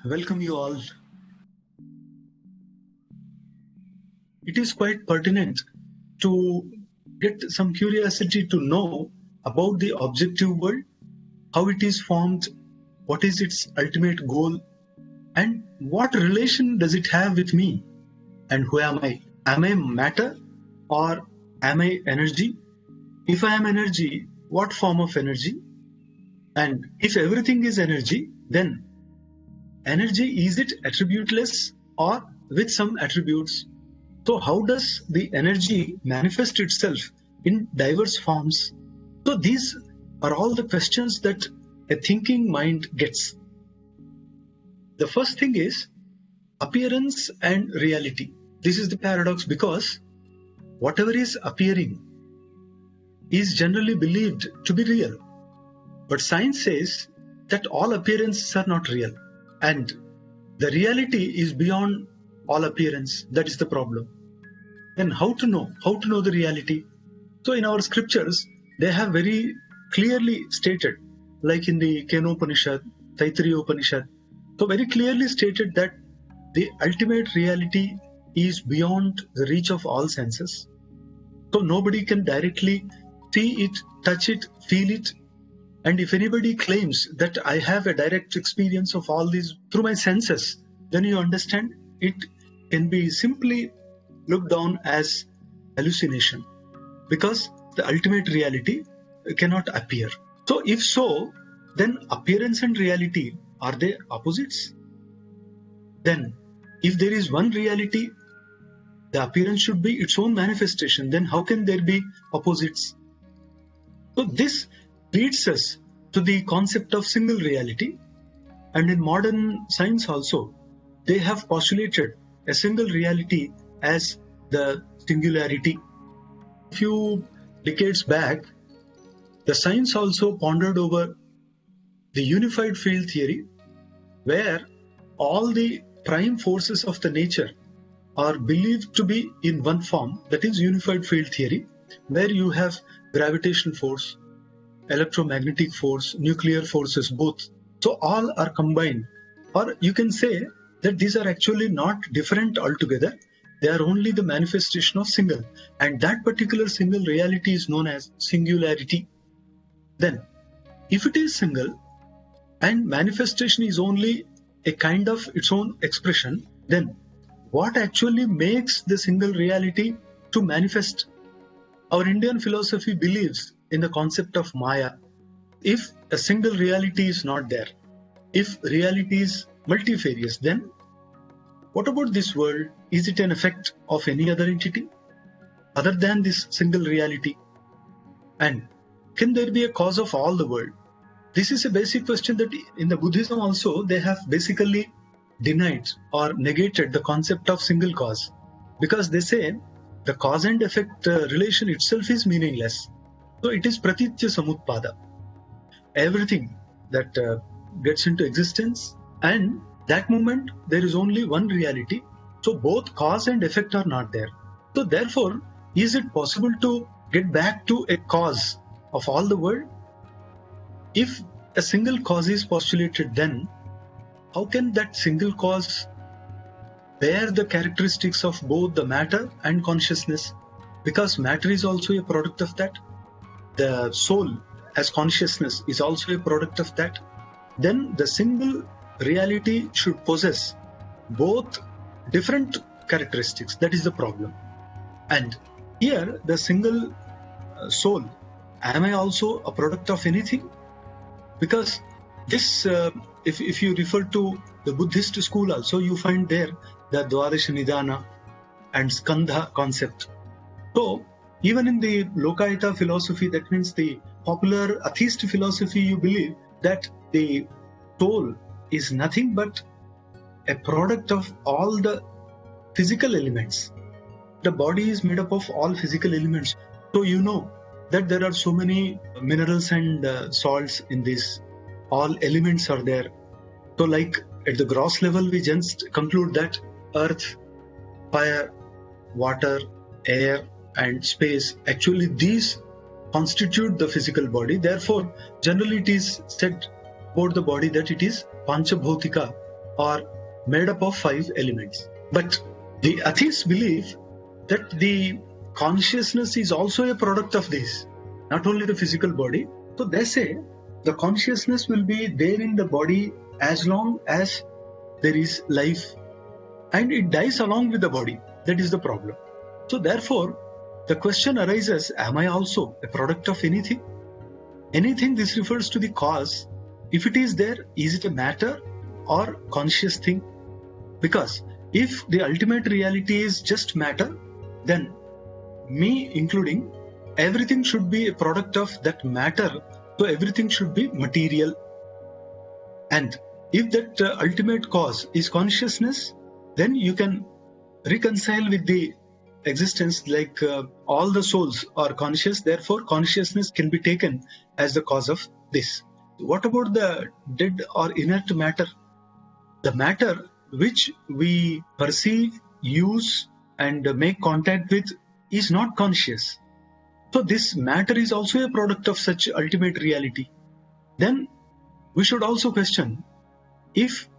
welcome you all. It is quite pertinent to get some curiosity to know about the objective world, how it is formed, what is its ultimate goal, and what relation does it have with me, and who am I? Am I matter or am I energy? If I am energy, what form of energy? And if everything is energy, then energy, is it attributeless or with some attributes? So how does the energy manifest itself in diverse forms? So these are all the questions that a thinking mind gets. The first thing is appearance and reality. This is the paradox because whatever is appearing is generally believed to be real. But science says that all appearances are not real. And the reality is beyond all appearance. That is the problem. Then how to know the reality? So in our scriptures, they have very clearly stated, like in the Kenopanishad, Taittiriya Upanishad, so very clearly stated that the ultimate reality is beyond the reach of all senses. So nobody can directly see it, touch it, feel it. And if anybody claims that I have a direct experience of all these through my senses, then you understand it can be simply looked down as hallucination, because the ultimate reality cannot appear. So if so, then appearance and reality, are they opposites? Then if there is one reality, the appearance should be its own manifestation. Then how can there be opposites? So this leads us to the concept of single reality. And in modern science also, they have postulated a single reality as the singularity. A few decades back, the science also pondered over the unified field theory, where all the prime forces of the nature are believed to be in one form, that is unified field theory, where you have gravitational force, electromagnetic force, nuclear forces, both. So all are combined. Or you can say that these are actually not different altogether. They are only the manifestation of single. And that particular single reality is known as singularity. Then, if it is single and manifestation is only a kind of its own expression, then what actually makes the single reality to manifest? Our Indian philosophy believes in the concept of Maya. If a single reality is not there, if reality is multifarious, then what about this world? Is it an effect of any other entity other than this single reality? And can there be a cause of all the world? This is a basic question that in the Buddhism also they have basically denied or negated the concept of single cause, because they say the cause and effect relation itself is meaningless. So it is pratitya samutpada. Everything that gets into existence, and that moment there is only one reality. So both cause and effect are not there. So therefore, is it possible to get back to a cause of all the world? If a single cause is postulated, then how can that single cause bear the characteristics of both the matter and consciousness? Because matter is also a product of that. The soul as consciousness is also a product of that. Then the single reality should possess both different characteristics. That is the problem. And here the single soul, am I also a product of anything? Because this, if you refer to the Buddhist school also, you find there the Dwadasha Nidana and Skandha concept. So even in the Lokayata philosophy, that means the popular atheist philosophy, you believe that the soul is nothing but a product of all the physical elements. The body is made up of all physical elements. So you know that there are so many minerals and salts in this. All elements are there. So like at the gross level, we just conclude that earth, fire, water, air and space, actually these constitute the physical body. Therefore, generally it is said about the body that it is panchabhotika are made up of 5 elements. But the atheists believe that the consciousness is also a product of this, not only the physical body. So they say the consciousness will be there in the body as long as there is life, and it dies along with the body. That is the problem. So therefore, the question arises, am I also a product of anything? Anything, this refers to the cause. If it is there, is it a matter or conscious thing? Because if the ultimate reality is just matter, then me including, everything should be a product of that matter, so everything should be material. And if that ultimate cause is consciousness, then you can reconcile with the existence, like all the souls are conscious, therefore consciousness can be taken as the cause of this. What about the dead or inert matter? The matter which we perceive, use and make contact with is not conscious. So this matter is also a product of such ultimate reality. Then we should also question, if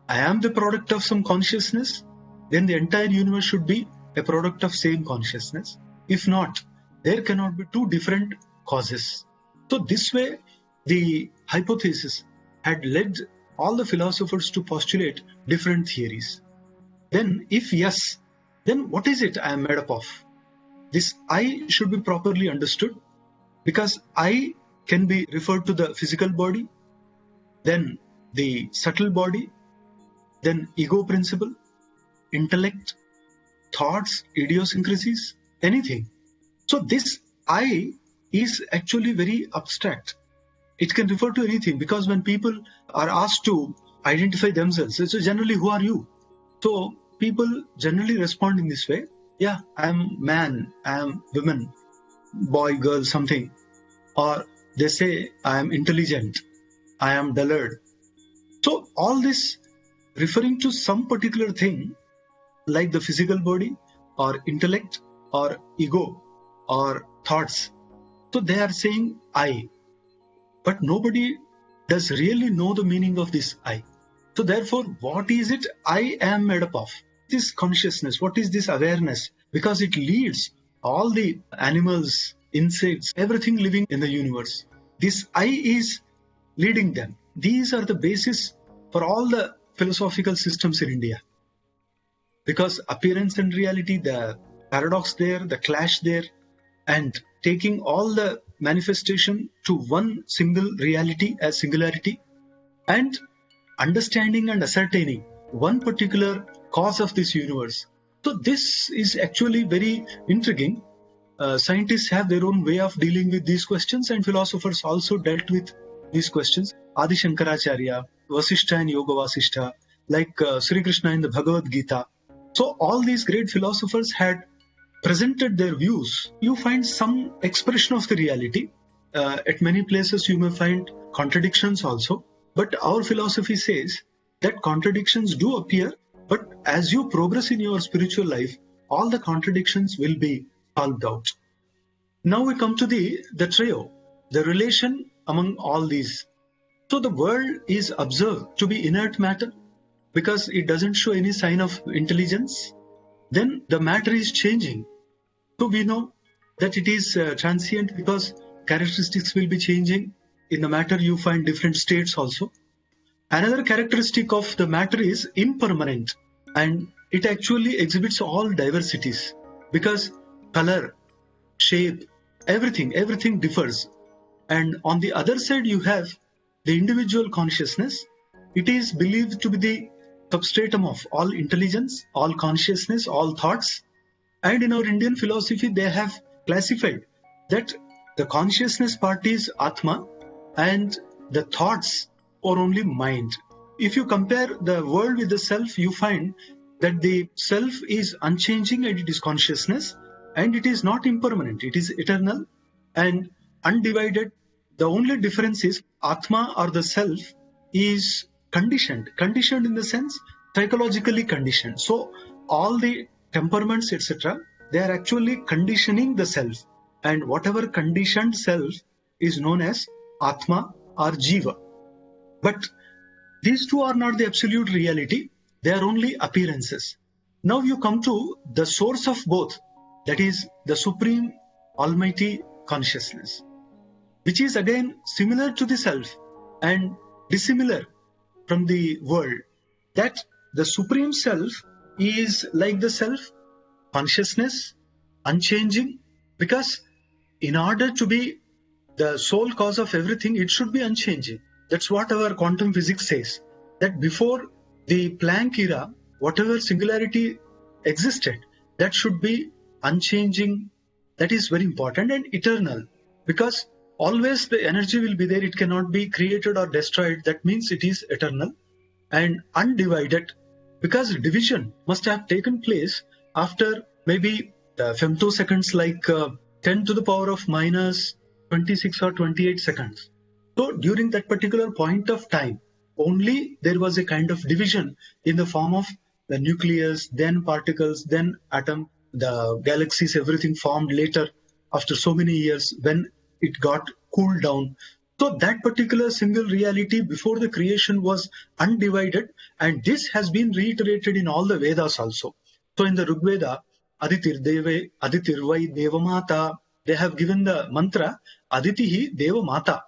I am the product of some consciousness, then the entire universe should be a product of same consciousness. If not, there cannot be two different causes. So this way, the hypothesis had led all the philosophers to postulate different theories. Then if yes, then what is it I am made up of? This I should be properly understood, because I can be referred to the physical body, then the subtle body, then ego principle, intellect, thoughts, idiosyncrasies, anything. So this I is actually very abstract. It can refer to anything, because when people are asked to identify themselves, so generally, who are you? So people generally respond in this way. Yeah, I am man, I am woman, boy, girl, something. Or they say, I am intelligent, I am dullard. So all this referring to some particular thing, like the physical body or intellect or ego or thoughts. So they are saying I, but nobody does really know the meaning of this I. So therefore, what is it I am made up of? This consciousness, what is this awareness? Because it leads all the animals, insects, everything living in the universe. This I is leading them. These are the basis for all the philosophical systems in India. Because appearance and reality, the paradox there, the clash there, and taking all the manifestation to one single reality as singularity, and understanding and ascertaining one particular cause of this universe. So this is actually very intriguing. Scientists have their own way of dealing with these questions, and philosophers also dealt with these questions. Adi Shankaracharya, Vasishtha and Yoga Vasishtha, like Sri Krishna in the Bhagavad Gita. So all these great philosophers had presented their views. You find some expression of the reality. At many places you may find contradictions also. But our philosophy says that contradictions do appear, but as you progress in your spiritual life, all the contradictions will be solved out. Now we come to the trio, the relation among all these. So the world is observed to be inert matter, because it doesn't show any sign of intelligence. Then the matter is changing. So we know that it is transient, because characteristics will be changing. In the matter you find different states also. Another characteristic of the matter is impermanent, and it actually exhibits all diversities, because color, shape, everything differs. And on the other side you have the individual consciousness. It is believed to be the substratum of all intelligence, all consciousness, all thoughts. And in our Indian philosophy, they have classified that the consciousness part is Atma and the thoughts are only mind. If you compare the world with the self, you find that the self is unchanging and it is consciousness, and it is not impermanent, it is eternal and undivided. The only difference is Atma or the self is conditioned in the sense psychologically conditioned. So all the temperaments, etc., they are actually conditioning the self, and whatever conditioned self is known as Atma or Jiva. But These two are not the absolute reality. They are only appearances. Now you come to the source of both, that is the Supreme Almighty Consciousness, which is again similar to the self and dissimilar from the world. That the Supreme Self is like the self, consciousness, unchanging, because in order to be the sole cause of everything, it should be unchanging. That's what our quantum physics says, that before the Planck era, whatever singularity existed, that should be unchanging. That is very important and eternal, because always the energy will be there. It cannot be created or destroyed. That means it is eternal and undivided, because division must have taken place after maybe the femtoseconds, like 10 to the power of minus 26 or 28 seconds. So during that particular point of time, only there was a kind of division in the form of the nucleus, then particles, then atom, the galaxies, everything formed later after so many years when it got cooled down. So that particular single reality before the creation was undivided, and this has been reiterated in all the Vedas also. So in the Rig Veda, Aditirvai Devamata, they have given the mantra Aditihi Devamata.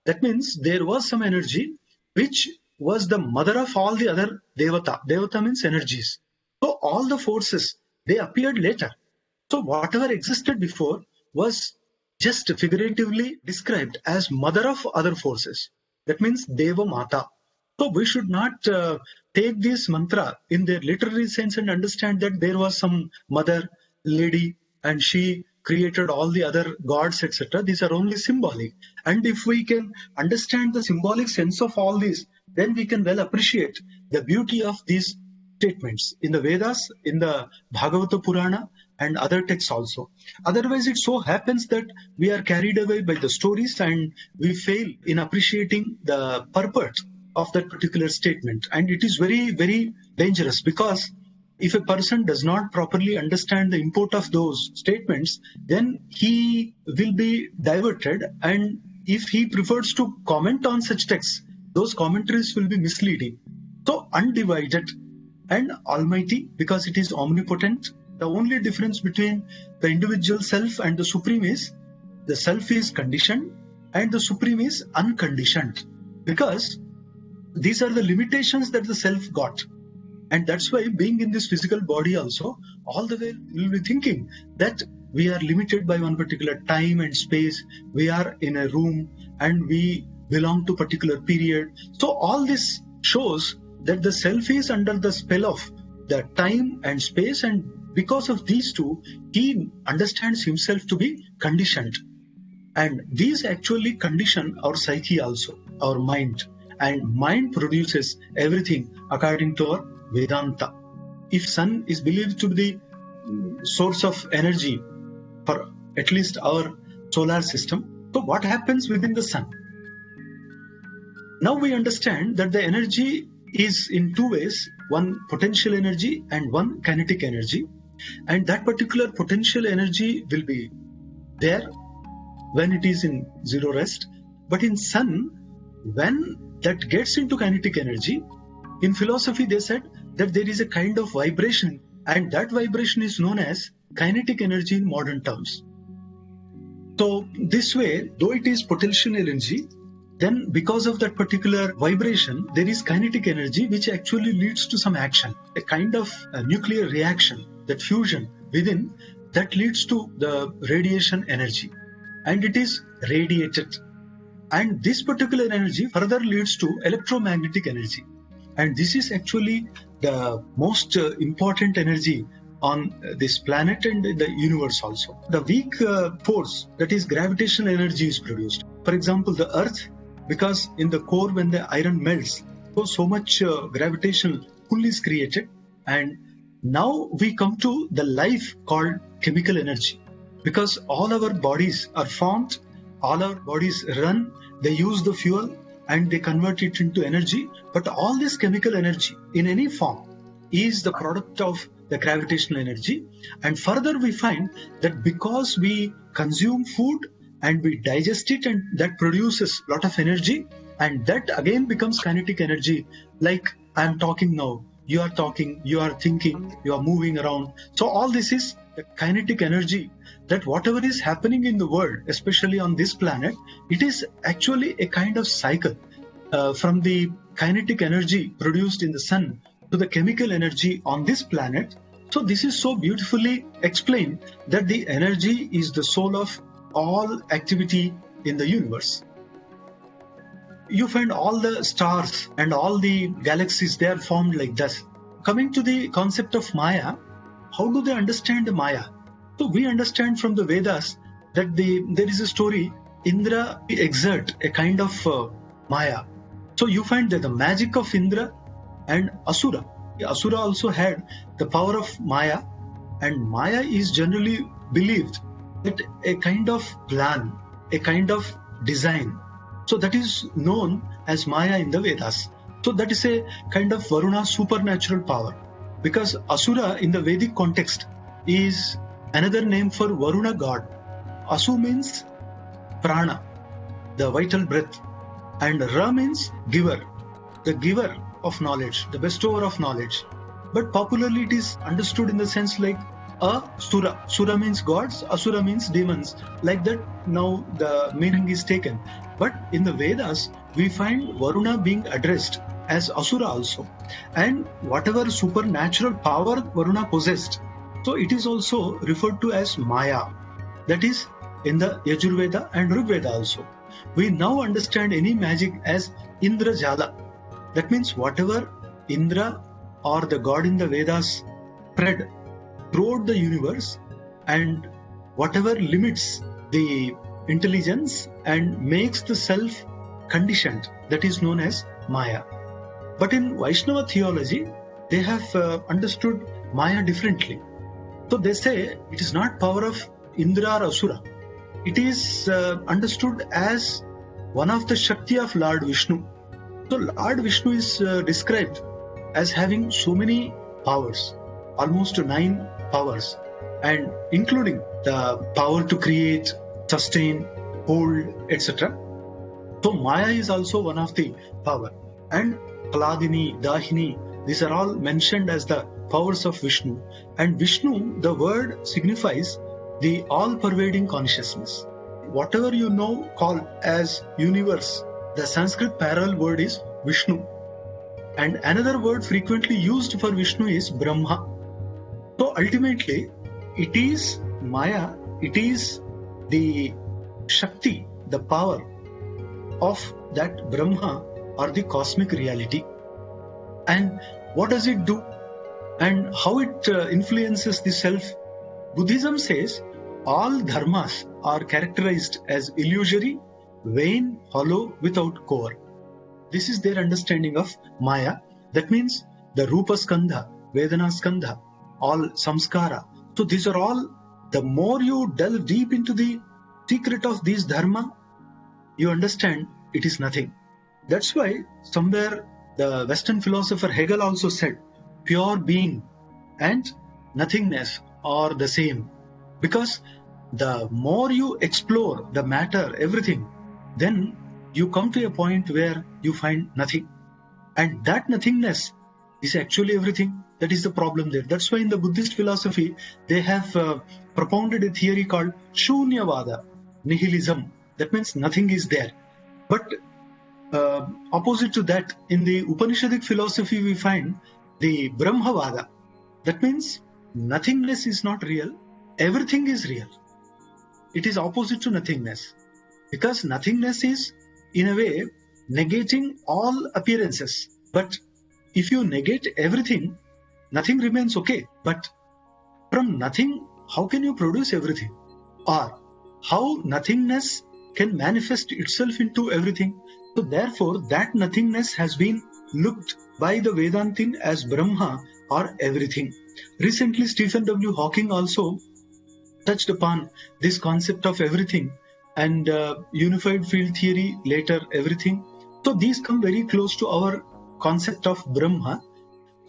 That means there was some energy which was the mother of all the other Devata. Devata means energies. So all the forces, they appeared later. So whatever existed before was just figuratively described as mother of other forces. That means Deva Mata. So we should not take this mantra in their literary sense and understand that there was some mother lady and she created all the other gods, etc. These are only symbolic. And if we can understand the symbolic sense of all this, then we can well appreciate the beauty of these statements in the Vedas, in the Bhagavata Purana, and other texts also. Otherwise, it so happens that we are carried away by the stories and we fail in appreciating the purport of that particular statement. And it is very, very dangerous, because if a person does not properly understand the import of those statements, then he will be diverted. And if he prefers to comment on such texts, those commentaries will be misleading. So undivided and almighty, because it is omnipotent. The only difference between the individual self and the Supreme is the self is conditioned and the Supreme is unconditioned, because these are the limitations that the self got. And that's why being in this physical body also, all the way we'll be thinking that we are limited by one particular time and space. We are in a room and we belong to a particular period. So all this shows that the self is under the spell of the time and space, and because of these two, he understands himself to be conditioned. And these actually condition our psyche also, our mind. And mind produces everything according to our Vedanta. If sun is believed to be the source of energy for at least our solar system, so what happens within the sun? Now we understand that the energy is in two ways, one potential energy and one kinetic energy. And that particular potential energy will be there when it is in zero rest. But in sun, when that gets into kinetic energy, in philosophy they said that there is a kind of vibration, and that vibration is known as kinetic energy in modern terms. So this way, though it is potential energy, then because of that particular vibration, there is kinetic energy which actually leads to some action, a kind of a nuclear reaction, that fusion within, that leads to the radiation energy, and it is radiated. And this particular energy further leads to electromagnetic energy. And this is actually the most important energy on this planet and the universe also. The weak force, that is gravitational energy, is produced. For example, the earth, because in the core when the iron melts, so much gravitational pull is created. And now we come to the life called chemical energy, because all our bodies are formed, all our bodies run, they use the fuel and they convert it into energy. But all this chemical energy in any form is the product of the gravitational energy. And further we find that because we consume food and we digest it, and that produces a lot of energy, And that again becomes kinetic energy. Like I am talking now, you are talking, you are thinking, you are moving around. So all this is the kinetic energy, that whatever is happening in the world, especially on this planet, it is actually a kind of cycle. From the kinetic energy produced in the sun to the chemical energy on this planet. So this is so beautifully explained that the energy is the soul of all activity in the universe. You find all the stars and all the galaxies, they are formed like this. Coming to the concept of Maya, how do they understand the Maya? So we understand from the Vedas that there is a story, Indra exert a kind of Maya. So you find that the magic of Indra and Asura. Asura also had the power of Maya, and Maya is generally believed that a kind of plan, a kind of design. So that is known as Maya in the Vedas. So that is a kind of Varuna supernatural power, because Asura in the Vedic context is another name for Varuna god. Asu means prana, the vital breath, and Ra means giver, the giver of knowledge, the bestower of knowledge. But popularly it is understood in the sense like Sura. Sura means gods, Asura means demons. Like that now the meaning is taken. But in the Vedas, we find Varuna being addressed as Asura also. And whatever supernatural power Varuna possessed, so it is also referred to as Maya. That is in the Yajurveda and Rigveda also. We now understand any magic as Indra Jala. That means whatever Indra or the god in the Vedas spread throughout the universe, and whatever limits the intelligence and makes the self conditioned, that is known as Maya. But in Vaishnava theology, they have understood Maya differently. So they say it is not power of Indra or Asura. It is understood as one of the Shakti of Lord Vishnu. So Lord Vishnu is described as having so many powers, almost 9 powers, and including the power to create, sustain, hold, etc. So Maya is also one of the power. And Kaladini, Dahini, these are all mentioned as the powers of Vishnu. And Vishnu, the word signifies the all-pervading consciousness. Whatever you know call as universe, the Sanskrit parallel word is Vishnu. And another word frequently used for Vishnu is Brahma. So ultimately, it is Maya, it is the Shakti, the power of that Brahma or the cosmic reality. And what does it do? And how it influences the self? Buddhism says all dharmas are characterized as illusory, vain, hollow, without core. This is their understanding of Maya. That means the Rupa Skandha, Vedana Skandha, all samskara. So these are all, the more you delve deep into the secret of these dharma, you understand it is nothing. That's why somewhere the Western philosopher Hegel also said, pure being and nothingness are the same. Because the more you explore the matter, everything, then you come to a point where you find nothing. And that nothingness is actually everything. That is the problem there. That's why in the Buddhist philosophy, they have propounded a theory called Shunyavada, nihilism. That means nothing is there. But opposite to that, in the Upanishadic philosophy, we find the Brahmavada. That means nothingness is not real. Everything is real. It is opposite to nothingness. Because nothingness is, in a way, negating all appearances. But if you negate everything, nothing remains okay. But from nothing, how can you produce everything? Or how nothingness can manifest itself into everything? So therefore, that nothingness has been looked by the Vedantin as Brahma or everything. Recently, Stephen W. Hawking also touched upon this concept of everything, and unified field theory, later everything. So these come very close to our concept of Brahma.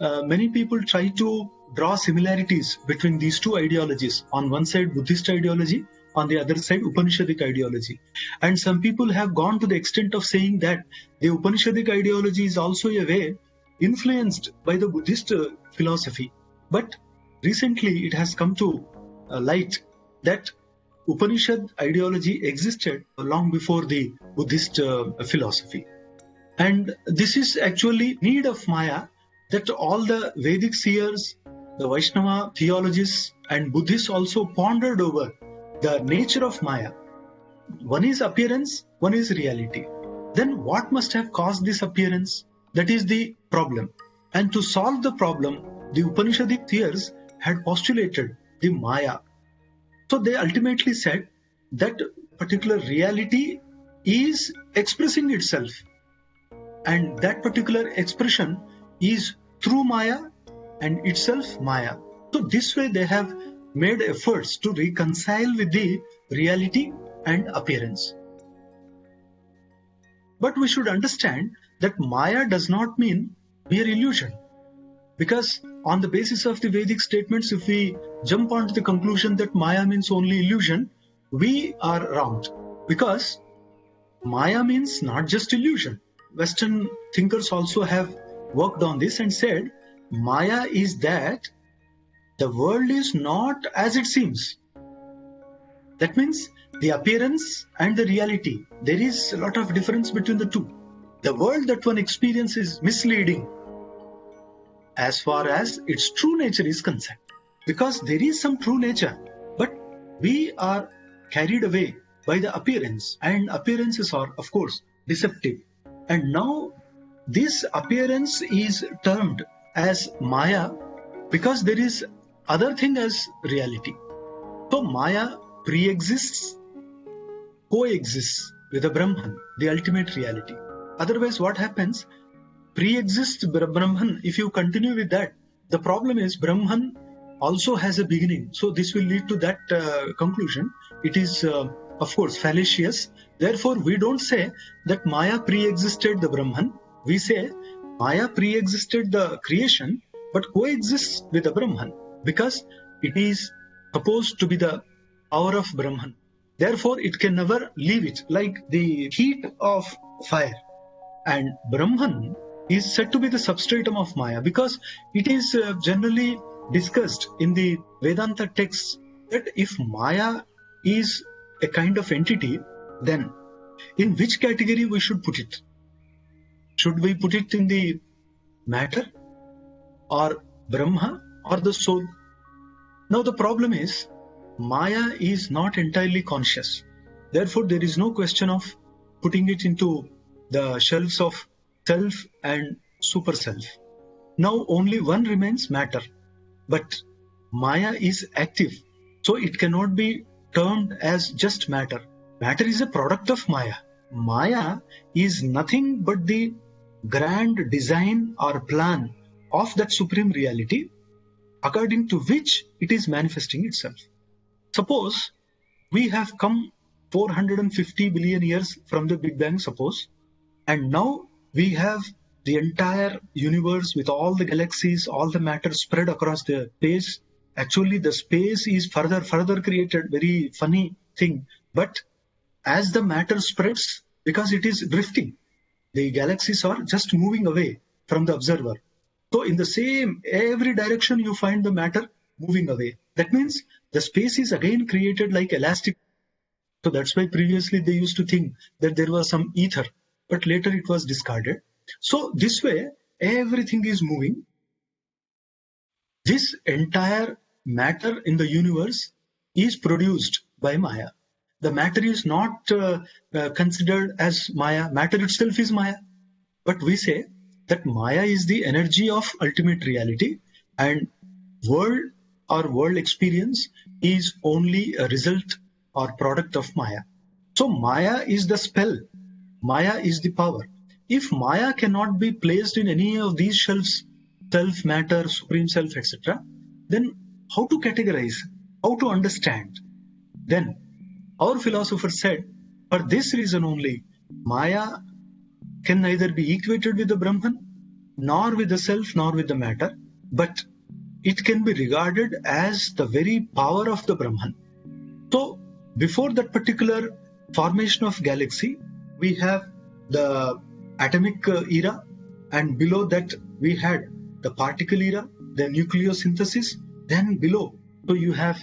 Many people try to draw similarities between these two ideologies. On one side, Buddhist ideology, on the other side, Upanishadic ideology. And some people have gone to the extent of saying that the Upanishadic ideology is also a way influenced by the Buddhist philosophy. But recently it has come to light that Upanishad ideology existed long before the Buddhist philosophy. And this is actually need of Maya that all the Vedic seers, the Vaishnava theologists and Buddhists also pondered over the nature of Maya. One is appearance, one is reality. Then what must have caused this appearance? That is the problem. And to solve the problem, the Upanishadic seers had postulated the Maya. So they ultimately said that particular reality is expressing itself. And that particular expression is through Maya and itself Maya. So this way they have made efforts to reconcile with the reality and appearance. But we should understand that Maya does not mean mere illusion. Because on the basis of the Vedic statements, if we jump onto the conclusion that Maya means only illusion, we are wrong. Because Maya means not just illusion. Western thinkers also have worked on this and said Maya is that the world is not as it seems. That means the appearance and the reality, there is a lot of difference between the two. The world that one experiences is misleading as far as its true nature is concerned. Because there is some true nature, but we are carried away by the appearance, and appearances are, of course, deceptive. And now this appearance is termed as Maya because there is other thing as reality. So Maya pre-exists, coexists with the Brahman, the ultimate reality. Otherwise what happens? Pre-exists Brahman, if you continue with that, the problem is Brahman also has a beginning. So this will lead to that conclusion. It is of course fallacious. Therefore we don't say that Maya pre-existed the Brahman. We say Maya pre-existed the creation but coexists with the Brahman because it is supposed to be the power of Brahman. Therefore it can never leave it, like the heat of fire. And Brahman is said to be the substratum of Maya because it is generally discussed in the Vedanta texts that if Maya is a kind of entity, then in which category we should put it? Should we put it in the matter or Brahma or the soul? Now the problem is Maya is not entirely conscious. Therefore there is no question of putting it into the shelves of self and super self. Now only one remains, matter. But Maya is active, so it cannot be termed as just matter. Matter is a product of Maya. Maya is nothing but the grand design or plan of that supreme reality according to which it is manifesting itself. Suppose we have come 450 billion years from the Big Bang, suppose, and now we have the entire universe with all the galaxies, all the matter spread across the space. Actually, the space is further created, very funny thing. But as the matter spreads, because it is drifting, the galaxies are just moving away from the observer. So in the same, every direction you find the matter moving away. That means the space is again created like elastic. So that's why previously they used to think that there was some ether, but later it was discarded. So this way, everything is moving. This entire matter in the universe is produced by Maya. The matter is not considered as Maya. Matter itself is Maya. But we say that Maya is the energy of ultimate reality and world or world experience is only a result or product of Maya. So Maya is the spell. Maya is the power. If Maya cannot be placed in any of these shelves, self, matter, supreme self, etc., then how to categorize? How to understand? Then our philosopher said, for this reason only, Maya can neither be equated with the Brahman, nor with the self, nor with the matter, but it can be regarded as the very power of the Brahman. So before that particular formation of galaxy, we have the atomic era, and below that we had the particle era, the nucleosynthesis, then below. So you have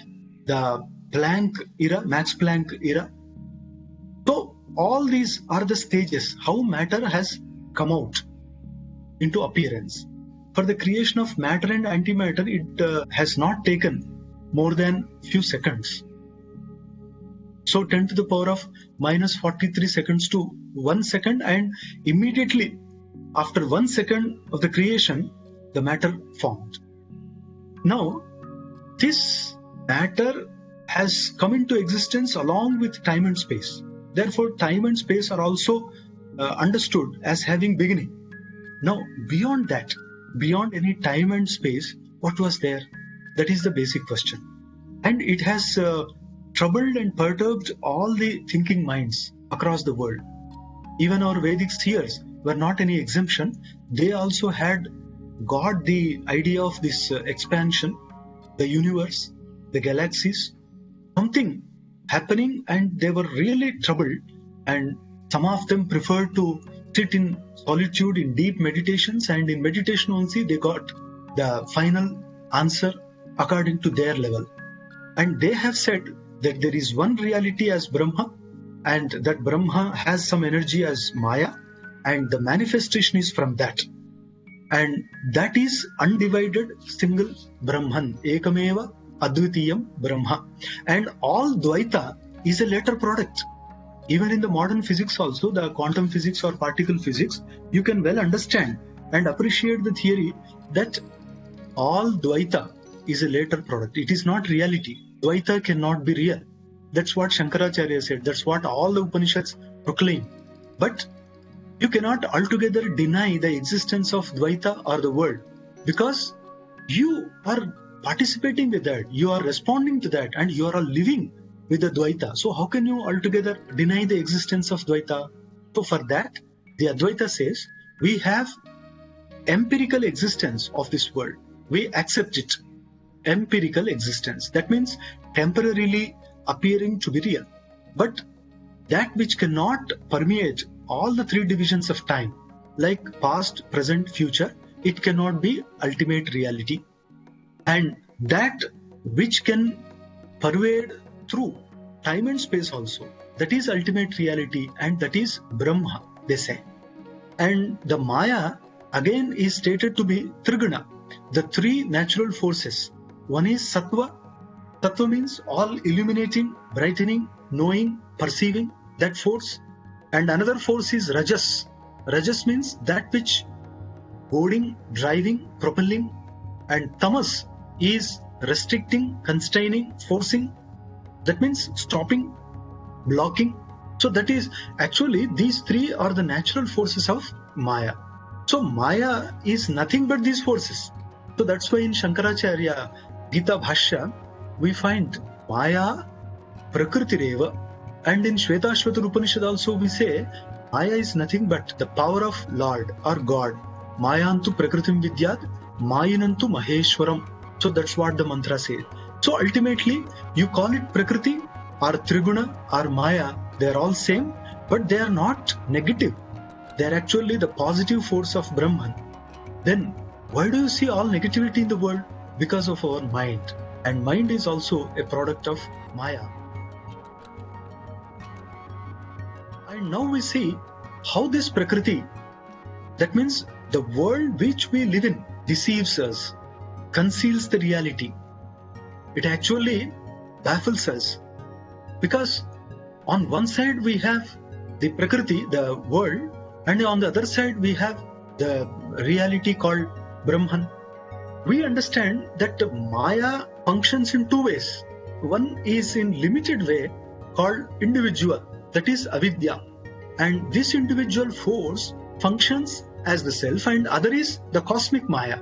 the Planck era, Max Planck era. So all these are the stages how matter has come out into appearance. For the creation of matter and antimatter, it has not taken more than few seconds. So 10 to the power of minus 43 seconds to 1 second, and immediately after 1 second of the creation, the matter formed. Now, this matter has come into existence along with time and space. Therefore, time and space are also understood as having beginning. Now, beyond that, beyond any time and space, what was there? That is the basic question. And it has troubled and perturbed all the thinking minds across the world. Even our Vedic seers were not any exemption. They also had got the idea of this expansion, the universe, the galaxies, something happening, and they were really troubled, and some of them preferred to sit in solitude in deep meditations, and in meditation only they got the final answer according to their level. And they have said that there is one reality as Brahma, and that Brahma has some energy as Maya, and the manifestation is from that. And that is undivided single Brahman, Ekameva Advitiyam Brahma. And all Dvaita is a later product. Even in the modern physics also, the quantum physics or particle physics, you can well understand and appreciate the theory that all Dvaita is a later product. It is not reality. Dvaita cannot be real. That's what Shankaracharya said. That's what all the Upanishads proclaim. But you cannot altogether deny the existence of Dvaita or the world, because you are participating with that, you are responding to that, and you are living with the Dvaita. So how can you altogether deny the existence of Dvaita? So for that, the Advaita says, we have empirical existence of this world. We accept it. Empirical existence. That means temporarily appearing to be real. But that which cannot permeate all the three divisions of time, like past, present, future, it cannot be ultimate reality. And that which can pervade through time and space also, that is ultimate reality, and that is Brahma, they say. And the Maya again is stated to be Triguna, the three natural forces. One is Sattva. Sattva means all illuminating, brightening, knowing, perceiving, that force. And another force is Rajas. Rajas means that which goading, driving, propelling. And Tamas is restricting, constraining, forcing. That means stopping, blocking. So that is actually, these three are the natural forces of Maya. So Maya is nothing but these forces. So that's why in Shankaracharya Gita Bhashya, we find Maya Prakritireva. And in Shvetashvatar Upanishad also we say, Maya is nothing but the power of Lord or God. Mayantu Prakritim Vidyat, Mayinantu Maheshwaram. So that's what the mantra says. So ultimately, you call it Prakriti or Triguna or Maya, they are all same, but they are not negative. They are actually the positive force of Brahman. Then why do you see all negativity in the world? Because of our mind. And mind is also a product of Maya. And now we see how this Prakriti, that means the world which we live in, deceives us, conceals the reality. It actually baffles us, because on one side we have the Prakriti, the world, and on the other side we have the reality called Brahman. We understand that Maya functions in two ways. One is in limited way called individual, that is avidya, and this individual force functions as the self, and other is the cosmic Maya,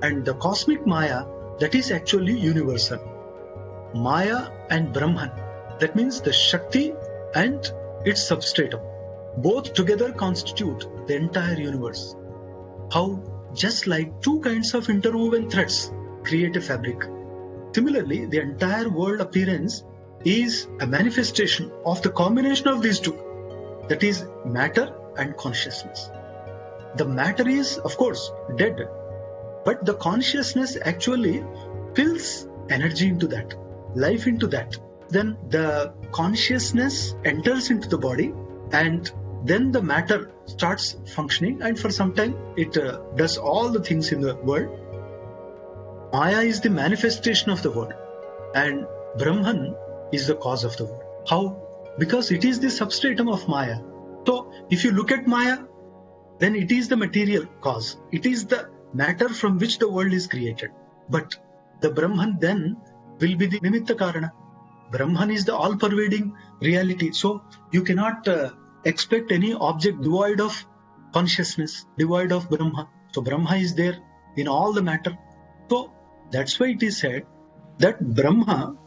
and the cosmic Maya, that is actually universal. Maya and Brahman, that means the Shakti and its substratum, both together constitute the entire universe. How just like two kinds of interwoven threads create a fabric. Similarly, the entire world appearance is a manifestation of the combination of these two, that is matter and consciousness. The matter is, of course, dead, but the consciousness actually fills energy into that, life into that. Then the consciousness enters into the body, and then the matter starts functioning, and for some time it does all the things in the world. Maya is the manifestation of the world, and Brahman is the cause of the world. How? Because it is the substratum of Maya. So if you look at Maya, then it is the material cause. It is the matter from which the world is created. But the Brahman then will be the Nimitta Karana. Brahman is the all-pervading reality. So you cannot expect any object devoid of consciousness, devoid of Brahma. So Brahma is there in all the matter. So that's why it is said that Brahma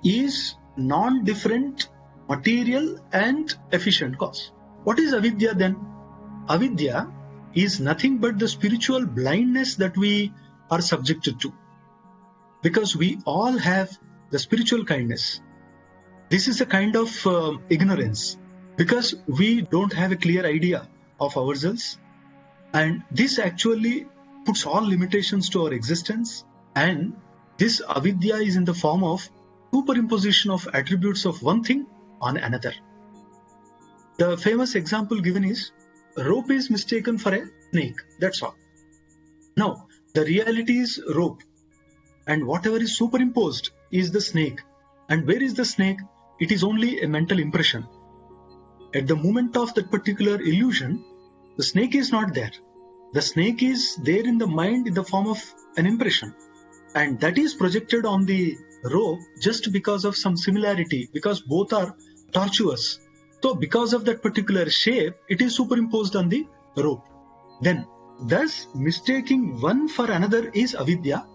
is non-different material and efficient cause. What is avidya then? Avidya is nothing but the spiritual blindness that we are subjected to. Because we all have the spiritual kindness. This is a kind of ignorance, because we don't have a clear idea of ourselves, and this actually puts all limitations to our existence, and this avidya is in the form of superimposition of attributes of one thing on another. The famous example given is, rope is mistaken for a snake, that's all. Now, the reality is rope, and whatever is superimposed is the snake. And where is the snake? It is only a mental impression. At the moment of that particular illusion, the snake is not there. The snake is there in the mind in the form of an impression. And that is projected on the rope just because of some similarity, because both are tortuous. So because of that particular shape, it is superimposed on the rope. Then, thus mistaking one for another is avidya.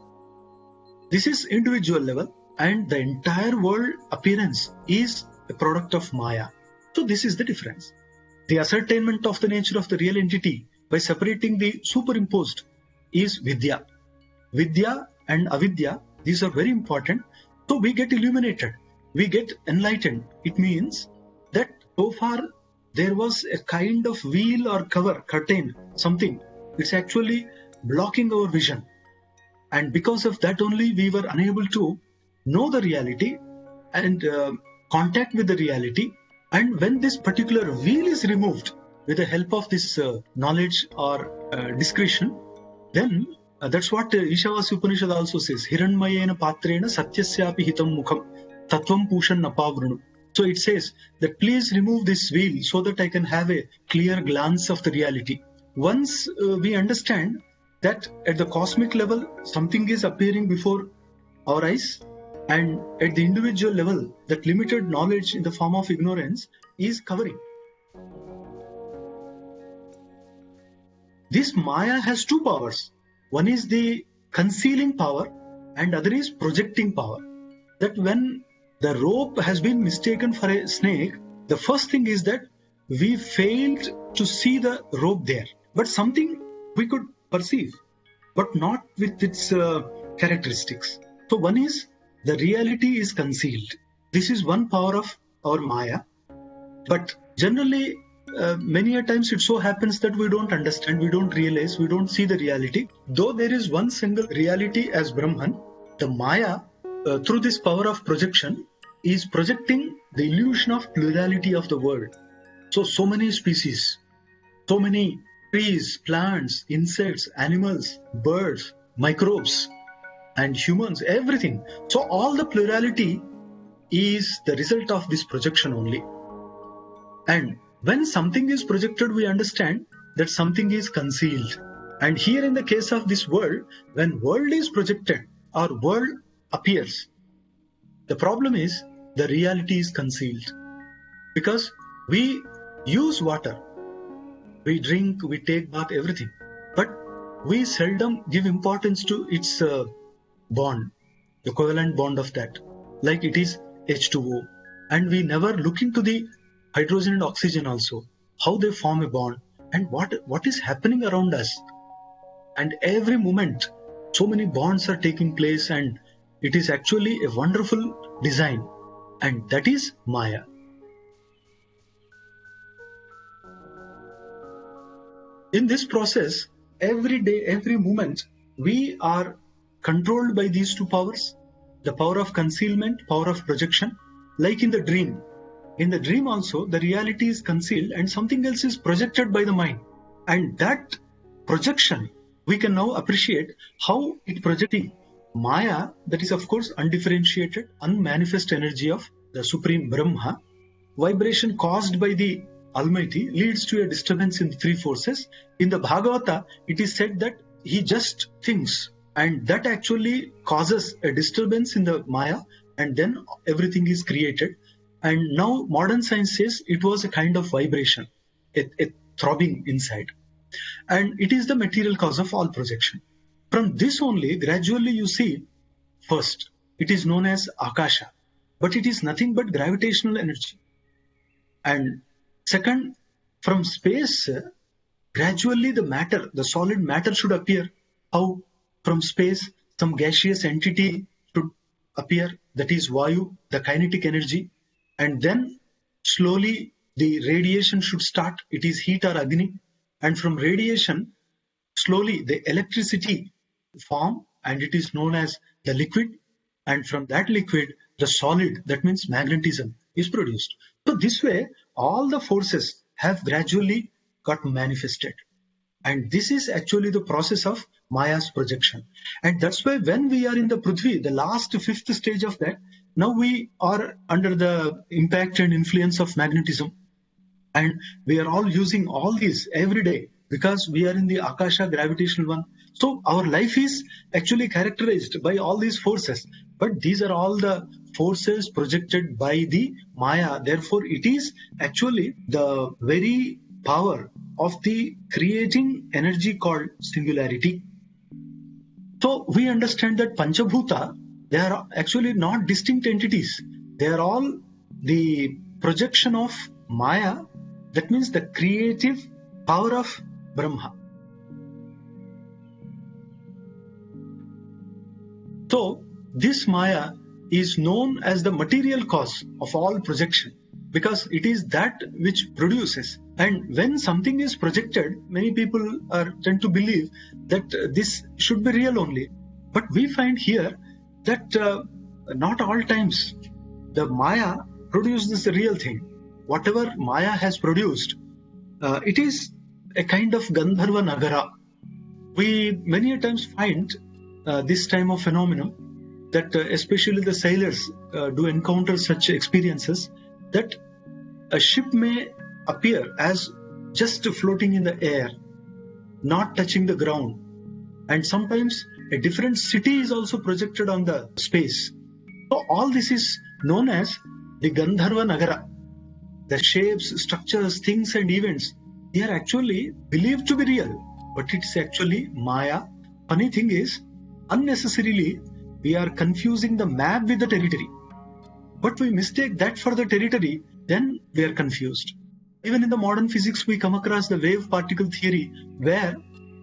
This is individual level, and the entire world appearance is a product of Maya. So this is the difference. The ascertainment of the nature of the real entity by separating the superimposed is Vidya. Vidya and Avidya, these are very important. So we get illuminated, we get enlightened. It means that so far there was a kind of veil or cover, curtain, something. It's actually blocking our vision. And because of that only we were unable to know the reality and contact with the reality. And when this particular veil is removed with the help of this knowledge or discretion, then that's what Ishavasya Upanishad also says. Hiranmayena patrena satyasyapi hitam mukham tattvam pushan napavrunu. So it says that please remove this veil so that I can have a clear glance of the reality. Once we understand that at the cosmic level something is appearing before our eyes, and at the individual level that limited knowledge in the form of ignorance is covering. This Maya has two powers. One is the concealing power and other is projecting power. That when the rope has been mistaken for a snake, the first thing is that we failed to see the rope there. But something we could perceive, but not with its characteristics. So one is the reality is concealed. This is one power of our Maya. But generally, many a times it so happens that we don't understand, we don't realize, we don't see the reality. Though there is one single reality as Brahman, the Maya, through this power of projection, is projecting the illusion of plurality of the world. So many species, so many trees, plants, insects, animals, birds, microbes, and humans, everything. So all the plurality is the result of this projection only. And when something is projected, we understand that something is concealed. And here in the case of this world, when world is projected or world appears, the problem is the reality is concealed. Because we use water, we drink, we take bath, everything. But we seldom give importance to its bond, the covalent bond of that, like it is H2O. And we never look into the hydrogen and oxygen also, how they form a bond and what is happening around us. And every moment, so many bonds are taking place, and it is actually a wonderful design. and that is Maya. In this process, every day, every moment, we are controlled by these two powers, the power of concealment, power of projection, like in the dream. In the dream also, the reality is concealed and something else is projected by the mind. And that projection, we can now appreciate how it projects Maya, that is of course undifferentiated, unmanifest energy of the Supreme Brahma. Vibration caused by the Almighty leads to a disturbance in the three forces. In the Bhagavata, it is said that he just thinks, and that actually causes a disturbance in the Maya, and then everything is created. And now modern science says it was a kind of vibration, a throbbing inside. And it is the material cause of all projection. From this only, gradually you see, first, it is known as Akasha, but it is nothing but gravitational energy. And second, from space, gradually the matter, the solid matter should appear. How? From space, some gaseous entity should appear, that is Vayu, the kinetic energy. And then slowly the radiation should start, it is heat or Agni. And from radiation, slowly the electricity form, and it is known as the liquid. And from that liquid, the solid, that means magnetism, is produced. So this way, all the forces have gradually got manifested. And this is actually the process of Maya's projection. And that's why when we are in the Prithvi, the last fifth stage of that, now we are under the impact and influence of magnetism. And we are all using all these every day because we are in the Akasha gravitational one. So our life is actually characterized by all these forces. But these are all the forces projected by the Maya. Therefore, it is actually the very power of the creating energy called singularity. So we understand that Panchabhuta, they are actually not distinct entities. They are all the projection of Maya. That means the creative power of Brahma. So this Maya is known as the material cause of all projection because it is that which produces. And when something is projected, many people tend to believe that this should be real only. But we find here that not all times the Maya produces the real thing. Whatever Maya has produced, it is a kind of Gandharva Nagara. We many a times find this time of phenomenon that especially the sailors do encounter such experiences, that a ship may appear as just floating in the air, not touching the ground. And sometimes a different city is also projected on the space. So all this is known as the Gandharva Nagara. The shapes, structures, things and events, they are actually believed to be real, but it's actually Maya. Funny thing is, unnecessarily, we are confusing the map with the territory. But we mistake that for the territory, then we are confused. Even in the modern physics, we come across the wave particle theory, where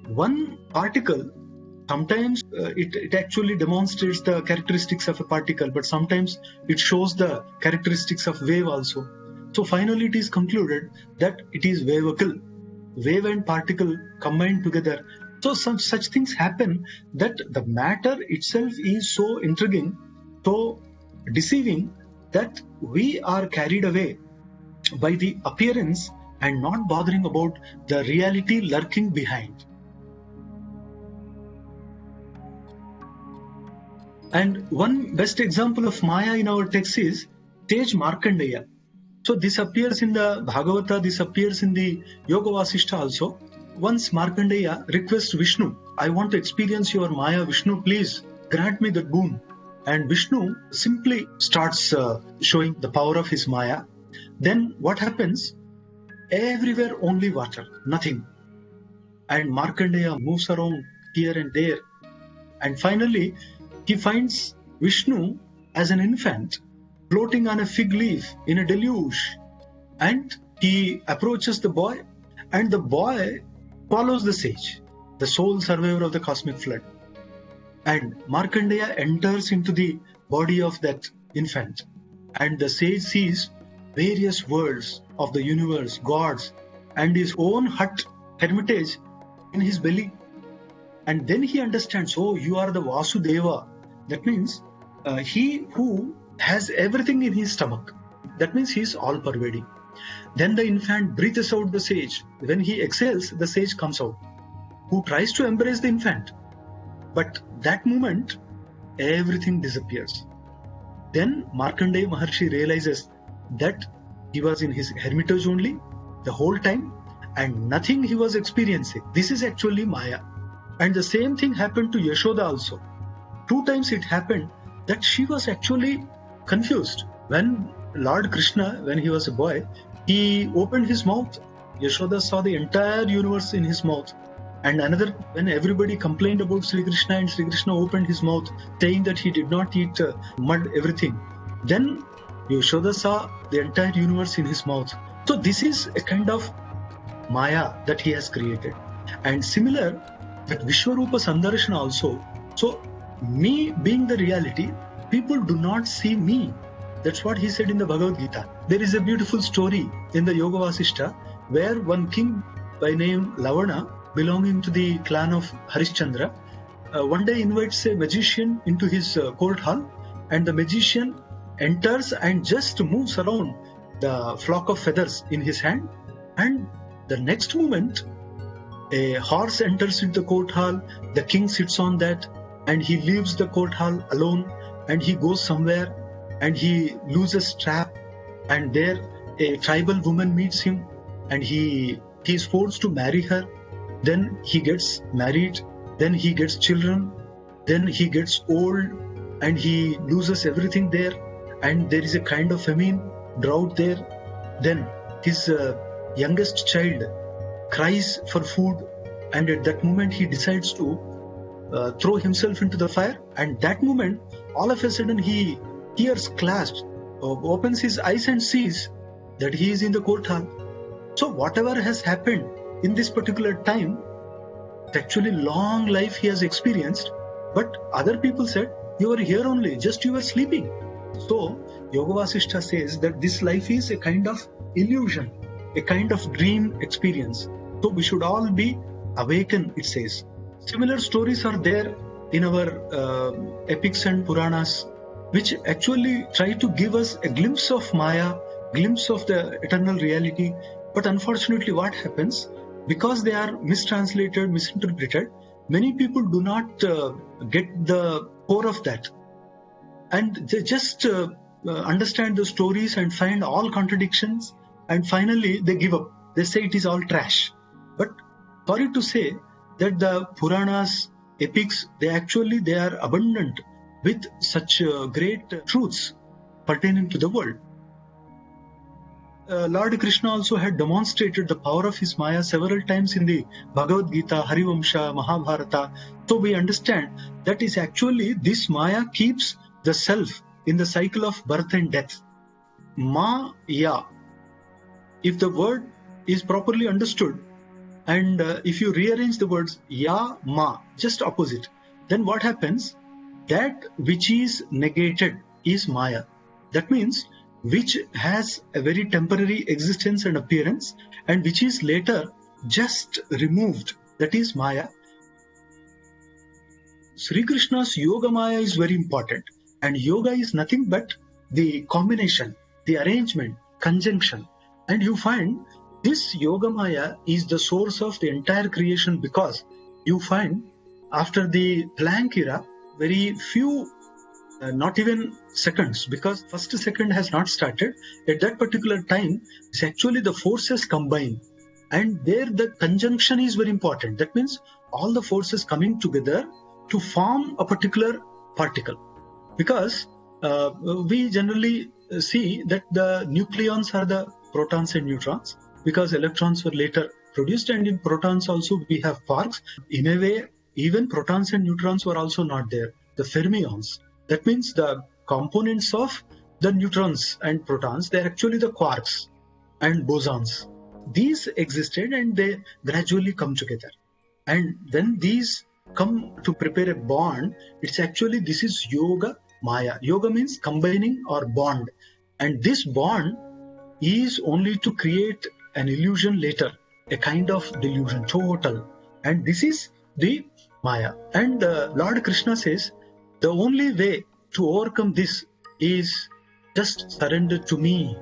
one particle, sometimes it actually demonstrates the characteristics of a particle, but sometimes it shows the characteristics of wave also. So finally it is concluded that it is wavical, wave and particle combined together. So some such things happen that the matter itself is so intriguing, so deceiving, that we are carried away by the appearance and not bothering about the reality lurking behind. And one best example of Maya in our text is sage Markandeya. So this appears in the Bhagavata, this appears in the Yoga Vasishta also. Once Markandeya requests Vishnu, I want to experience your Maya, Vishnu, please grant me that boon. And Vishnu simply starts showing the power of his Maya. Then what happens? Everywhere only water, nothing. And Markandeya moves around here and there. And finally, he finds Vishnu as an infant floating on a fig leaf in a deluge. And he approaches the boy, and the boy follows the sage, the sole survivor of the cosmic flood. And Markandeya enters into the body of that infant. and the sage sees various worlds of the universe, gods, and his own hut, hermitage in his belly. And then he understands, oh, you are the Vasudeva. That means he who has everything in his stomach. That means he is all pervading. Then the infant breathes out the sage. When he exhales, the sage comes out, who tries to embrace the infant. But that moment, everything disappears. Then Markandeya Maharshi realizes that he was in his hermitage only the whole time and nothing he was experiencing. This is actually Maya. And the same thing happened to Yashoda also. 2 times it happened that she was actually confused. When Lord Krishna, when he was a boy, he opened his mouth. Yashoda saw the entire universe in his mouth. And another, when everybody complained about Sri Krishna and Sri Krishna opened his mouth saying that he did not eat mud, everything. Then Yashoda saw the entire universe in his mouth. So this is a kind of Maya that he has created. And similar, that Vishwarupa Sandarshana also. So me being the reality, people do not see me. That's what he said in the Bhagavad Gita. There is a beautiful story in the Yoga Vasishta where one king by name Lavana, belonging to the clan of Harishchandra, one day invites a magician into his court hall, and the magician enters and just moves around the flock of feathers in his hand, and the next moment a horse enters into the court hall, the king sits on that, and he leaves the court hall alone, and he goes somewhere and he loses trap, and there a tribal woman meets him and he is forced to marry her. Then he gets married, then he gets children, then he gets old and he loses everything there, and there is a kind of famine, drought there. Then his youngest child cries for food, and at that moment he decides to throw himself into the fire, and that moment all of a sudden he tears clasped, opens his eyes and sees that he is in the court hall. So whatever has happened in this particular time, actually long life he has experienced, but other people said, you are here only, just you were sleeping. So Yoga Vasishta says that this life is a kind of illusion, a kind of dream experience. So we should all be awakened, it says. Similar stories are there in our epics and Puranas, which actually try to give us a glimpse of Maya, glimpse of the eternal reality. But unfortunately what happens, because they are mistranslated, misinterpreted, many people do not get the core of that. And they just understand the stories and find all contradictions, and finally they give up. They say it is all trash. But sorry to say that the Puranas, epics, they are abundant with such great truths pertaining to the world. Lord Krishna also had demonstrated the power of his Maya several times in the Bhagavad Gita, Harivamsha, Mahabharata. So we understand that is actually this Maya keeps the self in the cycle of birth and death. Ma-ya. If the word is properly understood, and if you rearrange the words ya, ma, just opposite, then what happens? That which is negated is Maya. That means which has a very temporary existence and appearance, and which is later just removed, that is Maya. Sri Krishna's Yoga Maya is very important, and yoga is nothing but the combination, the arrangement, conjunction. And you find this Yoga Maya is the source of the entire creation, because you find after the Planck era, very few not even seconds, because first second has not started. At that particular time, it's actually the forces combine, and there the conjunction is very important. That means all the forces coming together to form a particular particle. Because we generally see that the nucleons are the protons and neutrons, because electrons were later produced, and in protons also we have quarks. In a way, even protons and neutrons were also not there. The fermions, that means the components of the neutrons and protons, they are actually the quarks and bosons. These existed and they gradually come together. And when these come to prepare a bond, it's actually, this is Yoga Maya. Yoga means combining or bond. And this bond is only to create an illusion later, a kind of delusion, total. And this is the Maya. And Lord Krishna says, the only way to overcome this is just surrender to me,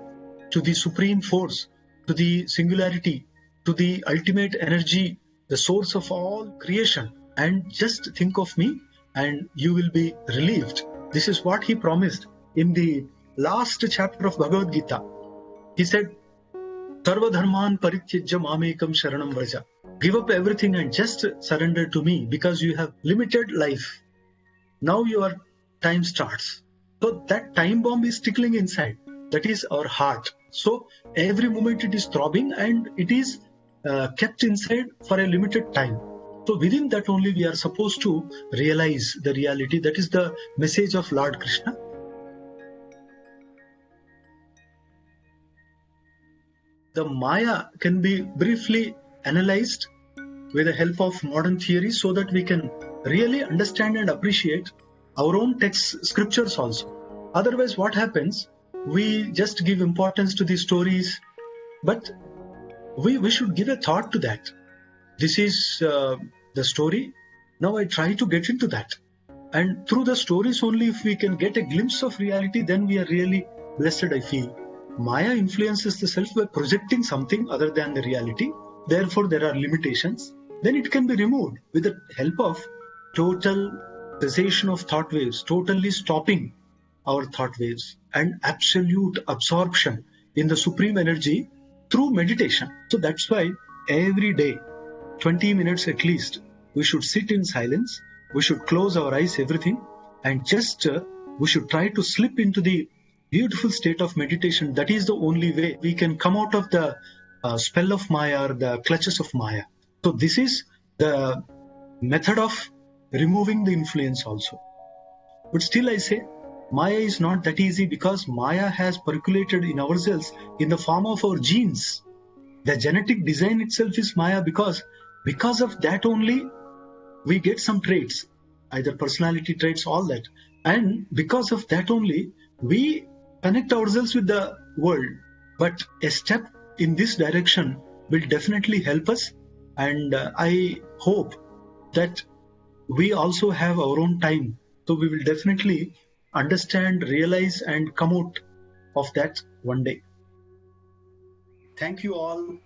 to the supreme force, to the singularity, to the ultimate energy, the source of all creation. And just think of me and you will be relieved. This is what he promised in the last chapter of Bhagavad Gita. He said, Sarva dharman parityajya mamekam sharanam vraja. Give up everything and just surrender to me because you have limited life. Now your time starts. So that time bomb is tickling inside. That is our heart. So every moment it is throbbing and it is kept inside for a limited time. So within that only we are supposed to realize the reality. That is the message of Lord Krishna. The Maya can be briefly analyzed with the help of modern theories so that we can really understand and appreciate our own texts, scriptures also. Otherwise, what happens? We just give importance to the stories, but we should give a thought to that. This is the story. Now I try to get into that. And through the stories only, if we can get a glimpse of reality, then we are really blessed, I feel. Maya influences the self by projecting something other than the reality. Therefore, there are limitations. Then it can be removed with the help of total cessation of thought waves, totally stopping our thought waves, and absolute absorption in the supreme energy through meditation. So that's why every day, 20 minutes at least, we should sit in silence, we should close our eyes, everything, and just we should try to slip into the beautiful state of meditation. That is the only way we can come out of the spell of Maya or the clutches of Maya. So this is the method of removing the influence also. But still I say, Maya is not that easy because Maya has percolated in ourselves in the form of our genes. The genetic design itself is Maya because of that only we get some traits, either personality traits, all that. And because of that only we connect ourselves with the world. But a step in this direction will definitely help us. And I hope that we also have our own time. So we will definitely understand, realize, and come out of that one day. Thank you all.